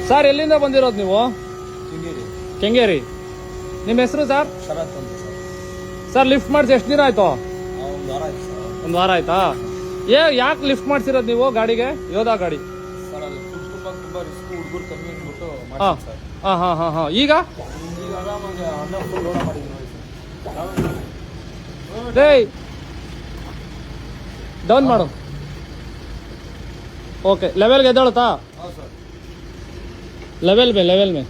Sir ಎಲ್ಲಿಂದ ಬಂದಿರೋದು ನೀವು? ಕೆಂಗೇರಿ. ನಿಮ್ಮ ಹೆಸರು ಸರ್? ಶರತ್ ಅಂತ ಸರ್ ಲಿಫ್ಟ್ ಮಾಡಿಸಿ ಎಷ್ಟು ದಿನ ಆಯ್ತು? ಒಂದು ವಾರ ಆಯ್ತು ಸರ್. ಒಂದು ವಾರ ಆಯ್ತಾ? ಯಾಕೆ ಲಿಫ್ಟ್ ಮಾಡ್ಸಿರೋದು ನೀವು ಗಾಡಿಗೆ? ಯೋಧಾ ಗಾಡಿ ಸರ್ ಅದು ತುಂಬಾ ರಿಸ್ಕ್, ಹುಡುಗರು ಕಮ್ಮಿ ಅಂದ್ಬಿಟ್ಟು ಹಾಂ ಮಾಡ್ತೀನಿ ಸರ್. ಹಾಂ ಹಾಂ ಹಾಂ ಹಾಂ ಈಗ ಆರಾಮಾಗಿ ಅನ್ನ ಫುಲ್ ಲೋಡ ಮಾಡಿದ್ದೀನಿ ನೋಡಿ ಸರ್. ಡೇ ಡೌನ್ ಮಾಡು. ಓಕೆ ಲೆವೆಲ್ಗೆ ಎದ್ದೇಳುತ್ತಾ? ಹಾಂ ಸರ್. Level May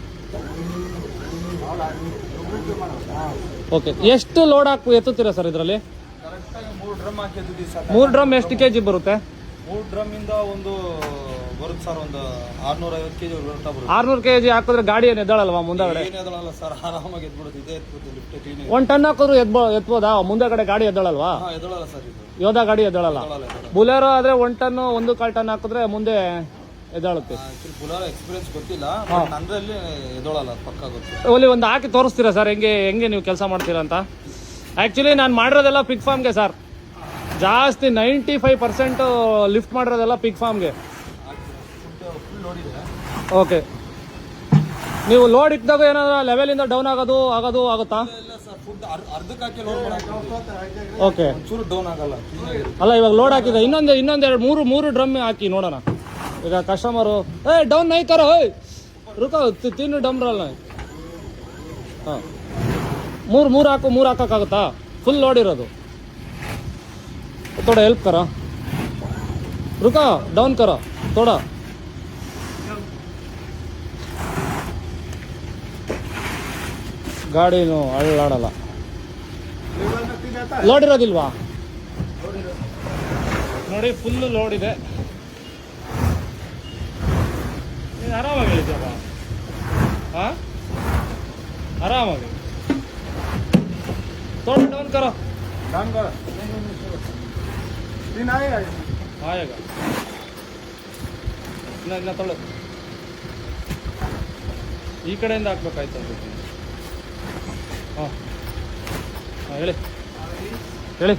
okay. ಎಷ್ಟು ಲೋಡ್ ಎತ್ತುತ್ತೀರಾ ಸರ್ ಇದರಲ್ಲಿ? ಕರೆಕ್ಟಾಗಿ 3 ಡ್ರಮ್ ಹಾಕಿ ಎತ್ತಿದ್ದೀವಿ ಸರ್. 3 ಡ್ರಮ್ ಎಷ್ಟು ಕೆಜಿ ಬರುತ್ತೆ? 3 ಡ್ರಮ್ ಇಂದ ಒಂದು ಬರುತ್ತೆ ಸರ್, ಒಂದು 650 kg ಬರುತ್ತೆ. 600 kg ಹಾಕಿದ್ರೆ ಗಾಡಿ ಏನು ಎದ್ದಾಳಲ್ವಾ ಮುಂದಗಡೆ? ಏನು ಎದಳಲ್ಲ ಸರ್, ಆರಾಮಾಗಿ ಎದ್ಬಿಡುತ್ತೆ. ಇದೇ ಎತ್ಬಿಡುತ್ತೆ ಲಿಫ್ಟ್ ಕ್ಲೀನ್. 1 ಟನ್ ಹಾಕಿದ್ರು ಎತ್ಬೋದಾ? ಮುಂದಗಡೆ ಗಾಡಿ ಎದ್ದಾಳಲ್ವಾ? ಹಾಂ ಎದಳಲ್ಲ ಸರ್ ಇದು. ಯೋಧಾ ಗಾಡಿ ಎದ್ದಾಳಲ್ಲ. ಬುಲೆರೋ ಆದ್ರೆ 1 ಟನ್ 1.25 ಟನ್ ಹಾಕಿದ್ರೆ ಮುಂದೆ ಎದ್ದಾಳುತ್ತೆ. ಬುಲೆರೋ ಎಕ್ಸ್ಪೀರಿಯನ್ಸ್ ಗೊತ್ತಿಲ್ಲ, ನನ್ನಲ್ಲಿ ಎದಳಲ್ಲ ಪಕ್ಕ ಗೊತ್ತು. ಓಲಿ ಒಂದು ಹಾಕಿ ತೋರಿಸ್ತೀರಾ ಸರ್ ಹೆಂಗೆ ನೀವು ಕೆಲಸ ಮಾಡ್ತೀರಾ ಅಂತ? ಆ್ಯಕ್ಚುಲಿ ನಾನು ಮಾಡಿರೋದೆಲ್ಲ ಪಿಗ್ ಫಾರ್ಮ್ಗೆ ಸರ್. ಜಾಸ್ತಿ 95% ಲಿಫ್ಟ್ ಮಾಡಿರೋದೆಲ್ಲ ಪಿಗ್ ಫಾರ್ಮ್ಗೆ. ಫುಲ್ ನೋಡಿದೆ. ಓಕೆ. ನೀವು ಲೋಡ್ ಇಟ್ಟಾಗ ಏನಾದ್ರು ಲೆವೆಲಿಂದ ಡೌನ್ ಆಗುತ್ತಾ? ಇಲ್ಲ ಸರ್, ಫುಡ್ ಅರ್ಧಕ್ಕೆ ಹಾಕಿ ಲೋಡ್ ಮಾಡಕ್ಕೆ ಓಕೆ. ಚೂರು ಡೌನ್ ಆಗಲ್ಲ. ಅಲ್ಲ ಇವಾಗ ಲೋಡ್ ಹಾಕಿದೆ ಇನ್ನೊಂದೆರಡು ಮೂರು ಡ್ರಮ್ ಹಾಕಿ ನೋಡೋಣ. ಈಗ ಕಸ್ಟಮರು ಡೌನ್ ನೈ ಕರೋ ರುಕೋ 3 ಡಮ್ ರಲ್ಲ. ಹಾಂ ಮೂರು ಹಾಕೋಕ್ಕಾಗುತ್ತಾ? ಫುಲ್ ಲೋಡ್ ಇರೋದು. थोड़ा हेल्प करो, रुको डाउन करो थोड़ा. ಗಾಡಿನೂ ಅಳ್ಳಾಡಲ್ಲ. ಲೋಡ್ ಇರೋದಿಲ್ವಾ ನೋಡಿ? ಫುಲ್ ಲೋಡ್ ಇದೆ. ನೀನು ಆರಾಮಾಗಿ ಹೇಳಿದ್ಯಪ್ಪ. ಹಾಂ ಆರಾಮಾಗಿ थोड़ा डाउन करो. ಆಯೇಗಾ ಇನ್ನ ತೊಳೆ. ಈ ಕಡೆಯಿಂದ ಹಾಕ್ಬೇಕಾಯ್ತು ಅನ್ಸುತ್ತೆ. ಹಾಂ ಹಾಂ ಹೇಳಿ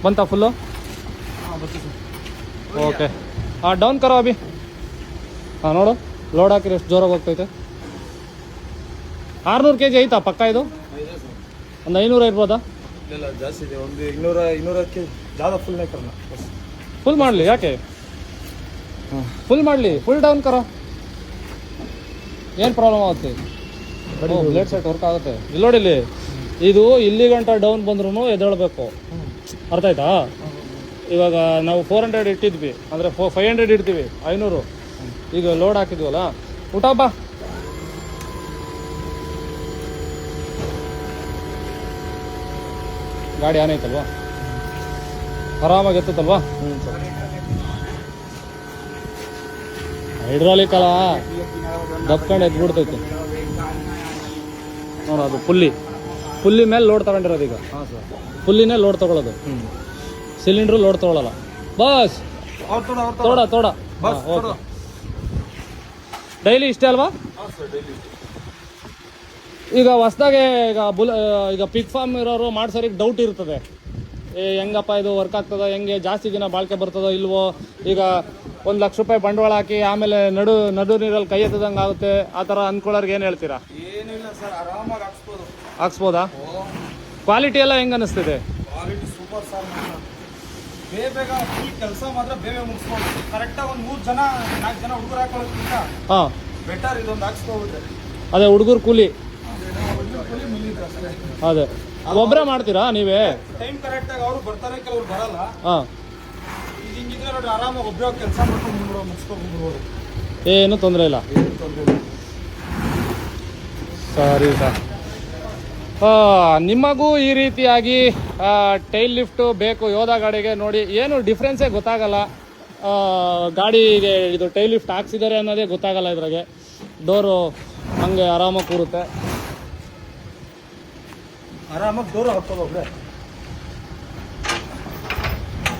ಬಂತಾ ಫುಲ್ಲು? ಹಾಂ ಬರ್ತೀವಿ ಸರ್. ಓಕೆ. ಹಾಂ ಡೌನ್ ಕರೋ ಅಭಿ. ಹಾಂ ನೋಡು ಲೋಡ್ ಹಾಕಿರಿ ಎಷ್ಟು ಜೋರಾಗಿ ಹೋಗ್ತೈತೆ. 600 kg ಐತಾ ಪಕ್ಕ ಇದು? ಒಂದು 500 ಇರ್ಬೋದಾ? ಇಲ್ಲ ಜಾಸ್ತಿ ಇದೆ, ಒಂದು 200 ज़्यादा फुल नहीं करना. ಫುಲ್ ಮಾಡಲಿ ಯಾಕೆ? ಫುಲ್ ಮಾಡಲಿ, ಫುಲ್ ಡೌನ್ ಕರೋ. ಏನು ಪ್ರಾಬ್ಲಮ್ ಆಗುತ್ತೆ? ಬ್ಲೇಡ್ ಸೆಟ್ ವರ್ಕ್ ಆಗುತ್ತೆ. ಇಲ್ಲಿ ನೋಡಿಲ್ಲಿ, ಇದು ಇಲ್ಲಿ ಗಂಟ ಡೌನ್ ಬಂದ್ರೂ ಎದ್ದೇಳಬೇಕು. ಅರ್ಥ ಆಯ್ತಾ? ಇವಾಗ ನಾವು 400 ಇಟ್ಟಿದ್ವಿ ಅಂದರೆ 500 ಇಡ್ತೀವಿ, 500. ಈಗ ಲೋಡ್ ಹಾಕಿದ್ವಲ್ಲ, ಊಟ ಬಾ. ಗಾಡಿ ಆನ್ ಐತಲ್ವಾ? ಆರಾಮಾಗಿ ಎತ್ತಲ್ವಾ? ಹೈಡ್ರಾಲಿಕ್ ಅಲ್ಲ, ದಬ್ಕೊಂಡು ಎದ್ಬಿಡ್ತೈತೆ ನೋಡು. ಅದು ಪುಲ್ಲಿ ಮೇಲೆ ಲೋಡ್ ತಗೊಂಡಿರೋದು ಈಗ. ಹಾಂ ಸರ್, ಪುಲ್ಲಿನೇ ಲೋಡ್ ತಗೊಳ್ಳೋದು. ಸಿಲಿಂಡ್ರು ಲೋಡ್ ತಗೊಳ್ಳಲ್ಲ. ಬಸ್ ತೋಡ ಓಕೆ. ಡೈಲಿ ಇಷ್ಟೇ ಅಲ್ವಾ? ಈಗ ಹೊಸ್ದಾಗೆ ಈಗ ಪಿಗ್ ಫಾರ್ಮ್ ಇರೋರು ಮಾಡ್ಸೋರಿಗೆ ಡೌಟ್ ಇರ್ತದೆ, ಹೆಂಗಪ್ಪ ಇದು ವರ್ಕ್ ಆಗ್ತದೋ, ಹೆಂಗೆ ಜಾಸ್ತಿ ದಿನ ಬಾಳಿಕೆ ಬರ್ತದೋ ಇಲ್ವೋ. ಈಗ 1 ಲಕ್ಷ ರೂಪಾಯಿ ಬಂಡವಾಳ ಹಾಕಿ ಆಮೇಲೆ ನಡು ನೀರಲ್ಲಿ ಕೈ ಎತ್ತದಂಗೆ ಆಗುತ್ತೆ, ಆ ಥರ ಅಂದ್ಕೊಳ್ಳೋರ್ಗೆ ಏನು ಹೇಳ್ತೀರಾ? ಏನಿಲ್ಲ ಸರ್, ಆರಾಮಾಗಿ ಹಾಕ್ಸ್ಬೋದಾ? ಕ್ವಾಲಿಟಿ ಎಲ್ಲ ಹೆಂಗೆ ಅನ್ನಿಸ್ತಿದೆ? Quality super sir. ಬೇಗ ಫುಲ್ ಕೆಲಸ ಮಾತ್ರ ಬೇಗ ಮುಗಿಸ್ಬೋದು. ಕರೆಕ್ಟಾಗಿ ಒಂದು 3 ಜನ 4 ಜನ ಹುಡುಗರು ಹಾಕೊಳ್ಳೋದ್ಕಿಂತ ಹಾಂ ಬೆಟರ್ ಇದೊಂದು ಹಾಕ್ಸ್ಕೊಬಿಟ್ರೆ. ಅದೇ ಹುಡುಗರು ಕೂಲಿ ಅಷ್ಟೇ. ಅದೇ ಒಬ್ಬರೇ ಮಾಡ್ತೀರಾ ನೀವೇ? ಟೈಮ್ ಕರೆಕ್ಟಾಗಿ ಅವರು ಬರ್ತಾರೆ, ಕೆಲವ್ರು ಬರಲ್ಲ. ಹಾಂ ಈಗ ಹಿಂಗಿದ್ರೆ ನೋಡಿ, ಆರಾಮಾಗಿ ಒಬ್ಬರೇ ಕೆಲಸ ಮಾಡ್ಕೊಂಡು ಮುಗಿಸ್ಕೊಂಡ್ಬಿಡ್ಬೋದು. ಏನು ತೊಂದರೆ ಇಲ್ಲ. ಸರಿ ಸರ್. ನಿಮಗೂ ಈ ರೀತಿಯಾಗಿ ಟೈಲ್ ಲಿಫ್ಟು ಬೇಕು ಯೋಧಾ ಗಾಡಿಗೆ. ನೋಡಿ ಏನು ಡಿಫ್ರೆನ್ಸೇ ಗೊತ್ತಾಗಲ್ಲ. ಗಾಡಿಗೆ ಇದು ಟೈಲ್ ಲಿಫ್ಟ್ ಹಾಕ್ಸಿದ್ದಾರೆ ಅನ್ನೋದೇ ಗೊತ್ತಾಗಲ್ಲ. ಇದ್ರಾಗೆ ಡೋರು ಹಂಗೆ ಆರಾಮಾಗಿ ಕೂರುತ್ತೆ. ಆರಾಮಾಗಿ ಡೋರ್ ಹಾಕ್ಬೋದು ಒಬ್ಬರೇ.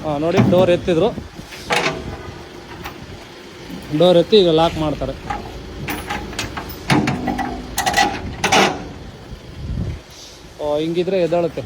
ಹಾಂ ನೋಡಿ, ಡೋರ್ ಎತ್ತಿದ್ರು, ಡೋರ್ ಎತ್ತಿ ಈಗ ಲಾಕ್ ಮಾಡ್ತಾರೆ. ಹಿಂಗಿದ್ರೆ ಎದ್ದಾಳುತ್ತೆ.